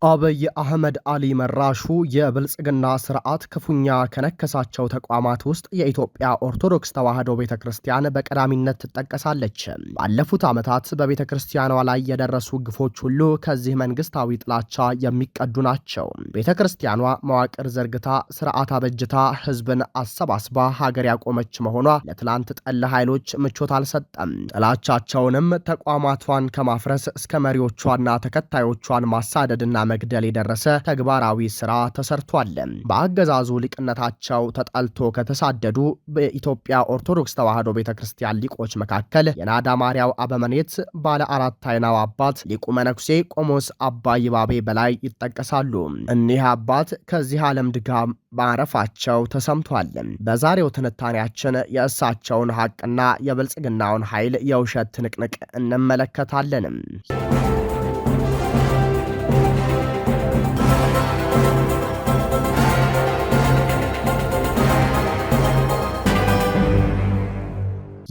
አብይ አህመድ አሊ መራሹ የብልጽግና ስርዓት ክፉኛ ከነከሳቸው ተቋማት ውስጥ የኢትዮጵያ ኦርቶዶክስ ተዋሕዶ ቤተክርስቲያን በቀዳሚነት ትጠቀሳለች። ባለፉት ዓመታት በቤተክርስቲያኗ ላይ የደረሱ ግፎች ሁሉ ከዚህ መንግስታዊ ጥላቻ የሚቀዱ ናቸው። ቤተክርስቲያኗ መዋቅር ዘርግታ ስርዓት አበጅታ ህዝብን አሰባስባ ሀገር ያቆመች መሆኗ ለትላንት ጠል ኃይሎች ምቾት አልሰጠም። ጥላቻቸውንም ተቋማቷን ከማፍረስ እስከ መሪዎቿና ተከታዮቿን ማሳደድና መግደል የደረሰ ተግባራዊ ስራ ተሰርቷል። በአገዛዙ ሊቅነታቸው ተጣልቶ ከተሳደዱ በኢትዮጵያ ኦርቶዶክስ ተዋሕዶ ቤተክርስቲያን ሊቆች መካከል የናዳ ማርያው አበመኔት ባለ አራት አይናው አባት ሊቁ መነኩሴ ቆሞስ አባ ይባቤ በላይ ይጠቀሳሉ። እኒህ አባት ከዚህ ዓለም ድጋም ማረፋቸው ተሰምቷል። በዛሬው ትንታኔያችን የእሳቸውን ሐቅና የብልጽግናውን ኃይል የውሸት ትንቅንቅ እንመለከታለን።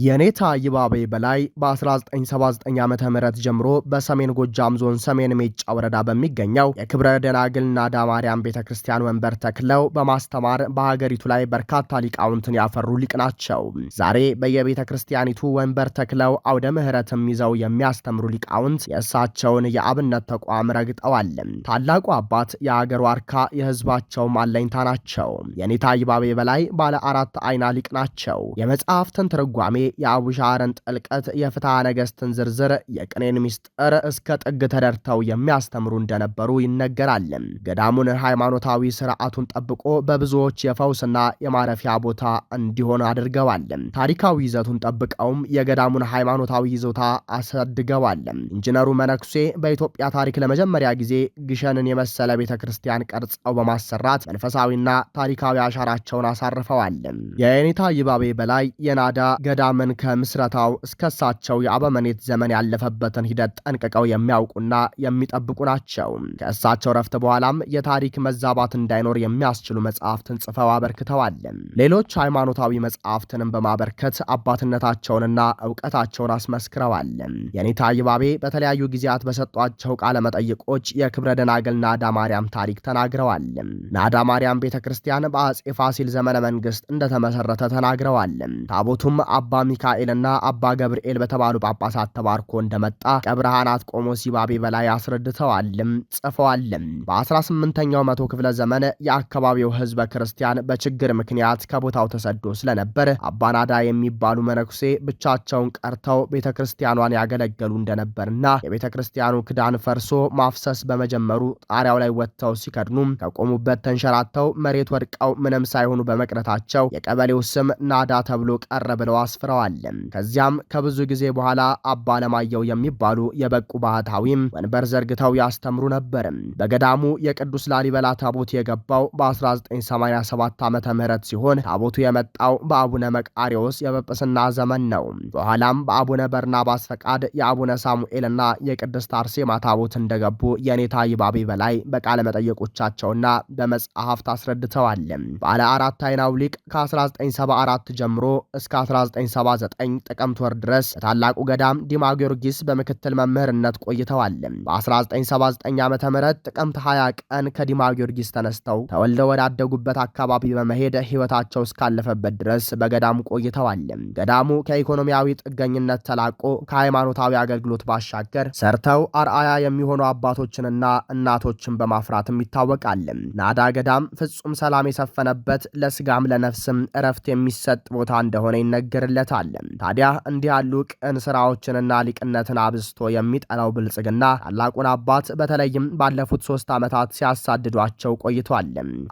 የኔታ ይባቤ በላይ በ1979 ዓ.ም ጀምሮ በሰሜን ጎጃም ዞን ሰሜን ሜጫ ወረዳ በሚገኘው የክብረ ደናግል ናዳ ማርያም ቤተክርስቲያን ወንበር ተክለው በማስተማር በሀገሪቱ ላይ በርካታ ሊቃውንትን ያፈሩ ሊቅ ናቸው። ዛሬ በየቤተክርስቲያኒቱ ወንበር ተክለው አውደ ምሕረትም ይዘው የሚያስተምሩ ሊቃውንት የእሳቸውን የአብነት ተቋም ረግጠዋል። ታላቁ አባት የሀገር ዋርካ የህዝባቸውም አለኝታ ናቸው። የኔታ ይባቤ በላይ ባለ አራት አይና ሊቅ ናቸው። የመጽሐፍትን ትርጓሜ የአቡሻረን ጥልቀት የፍትሐ ነገሥትን ዝርዝር የቅኔን ምስጢር እስከ ጥግ ተደርተው የሚያስተምሩ እንደነበሩ ይነገራል። ገዳሙን ሃይማኖታዊ ስርዓቱን ጠብቆ በብዙዎች የፈውስና የማረፊያ ቦታ እንዲሆን አድርገዋል። ታሪካዊ ይዘቱን ጠብቀውም የገዳሙን ሃይማኖታዊ ይዞታ አሳድገዋል። ኢንጂነሩ መነኩሴ በኢትዮጵያ ታሪክ ለመጀመሪያ ጊዜ ግሸንን የመሰለ ቤተክርስቲያን ቀርጸው በማሰራት መንፈሳዊና ታሪካዊ አሻራቸውን አሳርፈዋል። የኔታ ይባቤ በላይ የናዳ ገዳም ከምስረታው እስከሳቸው የአበመኔት ዘመን ያለፈበትን ሂደት ጠንቅቀው የሚያውቁና የሚጠብቁ ናቸው። ከእሳቸው ረፍት በኋላም የታሪክ መዛባት እንዳይኖር የሚያስችሉ መጽሐፍትን ጽፈው አበርክተዋል። ሌሎች ሃይማኖታዊ መጽሐፍትንም በማበርከት አባትነታቸውንና ዕውቀታቸውን አስመስክረዋል። የኔታ ይባቤ በተለያዩ ጊዜያት በሰጧቸው ቃለ መጠይቆች የክብረ ደናግል ናዳ ማርያም ታሪክ ተናግረዋል። ናዳ ማርያም ቤተክርስቲያን በአጼ ፋሲል ዘመነ መንግስት እንደተመሰረተ ተናግረዋል። ታቦቱም አባ ሚካኤልና አባ ገብርኤል በተባሉ ጳጳሳት ተባርኮ እንደመጣ ቀብርሃናት ቆሞስ ይባቤ በላይ አስረድተዋልም ጽፈዋልም። በ18ኛው መቶ ክፍለ ዘመን የአካባቢው ህዝበ ክርስቲያን በችግር ምክንያት ከቦታው ተሰዶ ስለነበር አባናዳ የሚባሉ መነኩሴ ብቻቸውን ቀርተው ቤተክርስቲያኗን ያገለገሉ እንደነበርና የቤተክርስቲያኑ ክዳን ፈርሶ ማፍሰስ በመጀመሩ ጣሪያው ላይ ወጥተው ሲከድኑም ከቆሙበት ተንሸራተው መሬት ወድቀው ምንም ሳይሆኑ በመቅረታቸው የቀበሌው ስም ናዳ ተብሎ ቀረ ብለው አስፍረዋል። ከዚያም ከብዙ ጊዜ በኋላ አባ ለማየው የሚባሉ የበቁ ባህታዊም ወንበር ዘርግተው ያስተምሩ ነበር። በገዳሙ የቅዱስ ላሊበላ ታቦት የገባው በ1987 ዓመተ ምህረት ሲሆን ታቦቱ የመጣው በአቡነ መቃሪዎስ የጵጵስና ዘመን ነው። በኋላም በአቡነ በርናባስ ፈቃድ የአቡነ ሳሙኤልና የቅድስት አርሴማ ታቦት እንደገቡ የኔታ ይባቤ በላይ በቃለ መጠየቆቻቸውና በመጽሐፍት አስረድተዋል። ባለ አራት አይናው ሊቅ ከ1974 ጀምሮ እስከ 1979 ጥቅምት ወር ድረስ በታላቁ ገዳም ዲማ ጊዮርጊስ በምክትል መምህርነት ቆይተዋል። በ1979 ዓመተ ምህረት ጥቅምት 20 ቀን ከዲማ ጊዮርጊስ ተነስተው ተወልደው ወዳደጉበት አካባቢ በመሄድ ሕይወታቸው እስካለፈበት ድረስ በገዳሙ ቆይተዋል። ገዳሙ ከኢኮኖሚያዊ ጥገኝነት ተላቆ ከሃይማኖታዊ አገልግሎት ባሻገር ሰርተው አርአያ የሚሆኑ አባቶችንና እናቶችን በማፍራትም ይታወቃል። ናዳ ገዳም ፍጹም ሰላም የሰፈነበት ለስጋም ለነፍስም እረፍት የሚሰጥ ቦታ እንደሆነ ይነገርለታል። ታዲያ እንዲህ ያሉ ቅን ስራዎችንና ሊቅነትን አብዝቶ የሚጠላው ብልጽግና ታላቁን አባት በተለይም ባለፉት 3 ዓመታት ሲያሳድዷቸው ቆይቷል።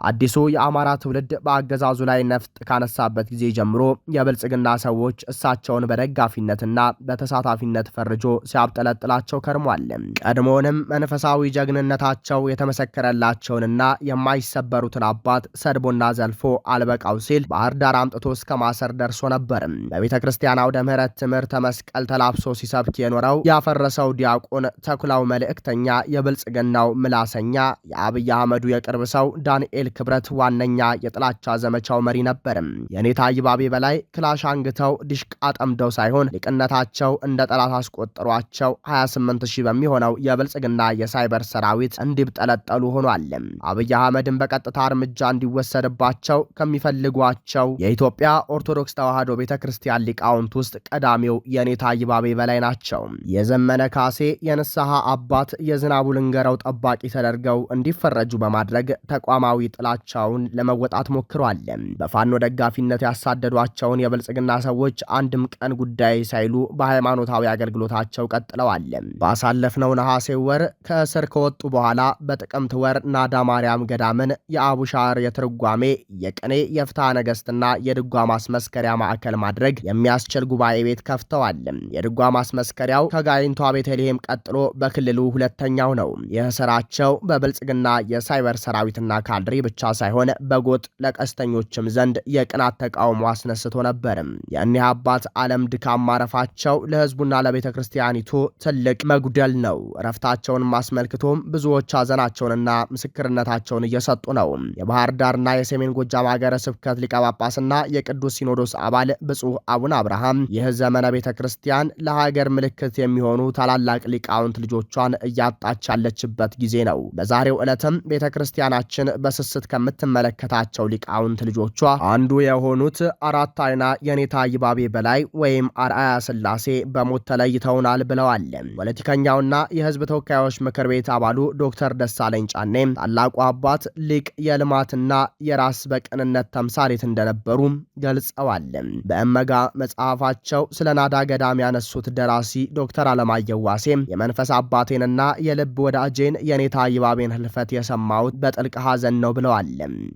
አዲሱ የአማራ ትውልድ በአገዛዙ ላይ ነፍጥ ካነሳበት ጊዜ ጀምሮ የብልጽግና ሰዎች እሳቸውን በደጋፊነትና በተሳታፊነት ፈርጆ ሲያብጠለጥላቸው ከርሟል። ቀድሞውንም መንፈሳዊ ጀግንነታቸው የተመሰከረላቸውንና የማይሰበሩትን አባት ሰድቦና ዘልፎ አልበቃው ሲል ባህር ዳር አምጥቶ እስከ ማሰር ደርሶ ነበር። በቤተ ክርስቲያን አውደ ምሕረት ትምህርተ መስቀል ተላብሶ ሲሰብክ የኖረው ያፈረሰው ዲያቆን ተኩላው መልእክተኛ የብልጽግናው ምላሰኛ የአብይ አህመዱ የቅርብ ሰው ዳንኤል ክብረት ዋነኛ የጥላቻ ዘመቻው መሪ ነበር። የኔታ ይባቤ በላይ ክላሽ አንግተው ዲሽቃ ጠምደው ሳይሆን ሊቅነታቸው እንደ ጠላት አስቆጥሯቸው 28000 በሚሆነው የብልጽግና የሳይበር ሰራዊት እንዲብጠለጠሉ ሆኗል። አብይ አህመድን በቀጥታ እርምጃ እንዲወሰድባቸው ከሚፈልጓቸው የኢትዮጵያ ኦርቶዶክስ ተዋሕዶ ቤተክርስቲያን ሊቃውንት ውስጥ ቀዳሚው የኔታ ይባቤ በላይ ናቸው። የዘመነ ካሴ የንስሐ አባት የዝናቡ ልንገረው ጠባቂ ተደርገው እንዲፈረጁ በማድረግ ተቋማዊ ጥላቻውን ለመወጣት ሞክሯል። በፋኖ ደጋፊነት ያሳደዷቸውን የብልጽግና ሰዎች አንድም ቀን ጉዳይ ሳይሉ በሃይማኖታዊ አገልግሎታቸው ቀጥለዋል። ባሳለፍነው ነሐሴ ወር ከእስር ከወጡ በኋላ በጥቅምት ወር ናዳ ማርያም ገዳምን የአቡሻር የትርጓሜ የቅኔ የፍትሐ ነገሥትና የድጓ ማስመስከሪያ ማዕከል ማድረግ የሚያስችል ጉባኤ ቤት ከፍተዋል። የድጓ ማስመስከሪያው ከጋይንቷ ቤተልሔም ቀጥሎ በክልሉ ሁለተኛው ነው። ይህ ስራቸው በብልጽግና የሳይበር ሰራዊትና ካድሬ ብቻ ሳይሆን በጎጥ ለቀስተኞችም ዘንድ የቅናት ተቃውሞ አስነስቶ ነበር። የእኒህ አባት ዓለም ድካም ማረፋቸው ለሕዝቡና ለቤተ ክርስቲያኒቱ ትልቅ መጉደል ነው። እረፍታቸውን አስመልክቶም ብዙዎች ሐዘናቸውንና ምስክርነታቸውን እየሰጡ ነው። የባህር ዳርና የሰሜን ጎጃም ሀገረ ስብከት ሊቀ ጳጳስና የቅዱስ ሲኖዶስ አባል ብፁዕ አቡነ አብርሃም ይህ ዘመነ ቤተ ክርስቲያን ለሀገር ምልክት የሚሆኑ ታላላቅ ሊቃውንት ልጆቿን እያጣች ያለችበት ጊዜ ነው። በዛሬው ዕለትም ቤተ ክርስቲያናችን በስስት ከምትመለከታቸው ሊቃውንት ልጆቿ አንዱ የሆኑት አራት አይና የኔታ ይባቤ በላይ ወይም አርአያ ሥላሴ በሞት ተለይተውናል ብለዋል። ፖለቲከኛውና የሕዝብ ተወካዮች ምክር ቤት አባሉ ዶክተር ደሳለኝ ጫኔ ታላቁ አባት ሊቅ የልማትና የራስ በቅንነት ተምሳሌት እንደነበሩ ገልጸዋል። በእመጋ መጽሐፋቸው ስለ ናዳ ገዳም ያነሱት ደራሲ ዶክተር አለማየሁ ዋሴ የመንፈስ አባቴንና የልብ ወዳጄን የኔታ ይባቤን ህልፈት የሰማሁት በጥልቅ ሐዘን ነው ብለዋል።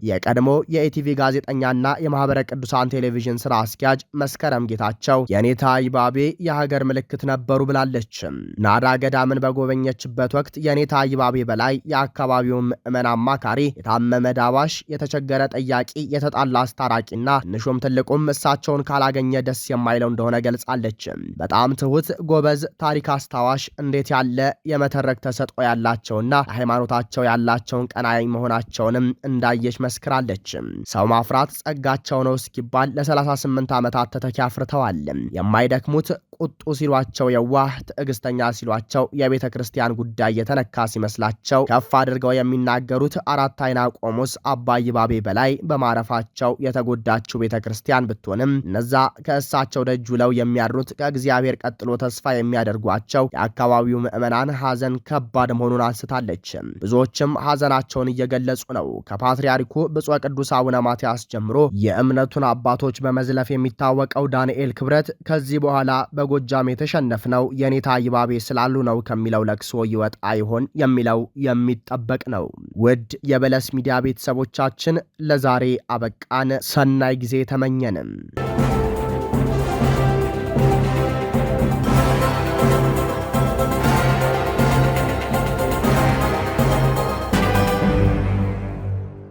የቀድሞ የኢቲቪ ጋዜጠኛና የማህበረ ቅዱሳን ቴሌቪዥን ስራ አስኪያጅ መስከረም ጌታቸው የኔታ ይባቤ የሀገር ምልክት ነበሩ ብላለች። ናዳ ገዳምን በጎበኘችበት ወቅት የኔታ ይባቤ በላይ የአካባቢው ምዕመን አማካሪ፣ የታመመ ዳባሽ፣ የተቸገረ ጠያቂ፣ የተጣላ አስታራቂና ትንሹም ትልቁም እሳቸውን ካላገኘ ደስ የማይለው እንደሆነ ገልጻለች። በጣም ትሁት፣ ጎበዝ፣ ታሪክ አስታዋሽ፣ እንዴት ያለ የመተረክ ተሰጥኦ ያላቸውና ሃይማኖታቸው ያላቸውን ቀናይ መሆናቸውንም እንዳየች መስክራለች። ሰው ማፍራት ጸጋቸው ነው እስኪባል ለ38 ዓመታት ተተኪ አፍርተዋል። የማይደክሙት ቁጡ ሲሏቸው የዋህ፣ ትዕግስተኛ ሲሏቸው የቤተ ክርስቲያን ጉዳይ የተነካ ሲመስላቸው ከፍ አድርገው የሚናገሩት አራት አይና ቆሞስ አባ ይባቤ በላይ በማረፋቸው የተጎዳችው ቤተ ክርስቲያን ብትሆንም እነዛ ከእሳቸው ደጅ ውለው የሚያድሩት ከእግዚአብሔር ቀጥሎ ተስፋ የሚያደርጓቸው የአካባቢው ምዕመናን ሐዘን ከባድ መሆኑን አንስታለች። ብዙዎችም ሐዘናቸውን እየገለጹ ነው። ከፓትርያርኩ ብፁዕ ቅዱስ አቡነ ማትያስ ጀምሮ የእምነቱን አባቶች በመዝለፍ የሚታወቀው ዳንኤል ክብረት ከዚህ በኋላ በጎጃም የተሸነፍነው የኔታ ይባቤ ስላሉ ነው ከሚለው ለቅሶ ይወጣ ይሆን የሚለው የሚጠበቅ ነው። ውድ የበለስ ሚዲያ ቤተሰቦቻችን ለዛሬ አበቃን። ሰናይ ጊዜ ተመኘንም።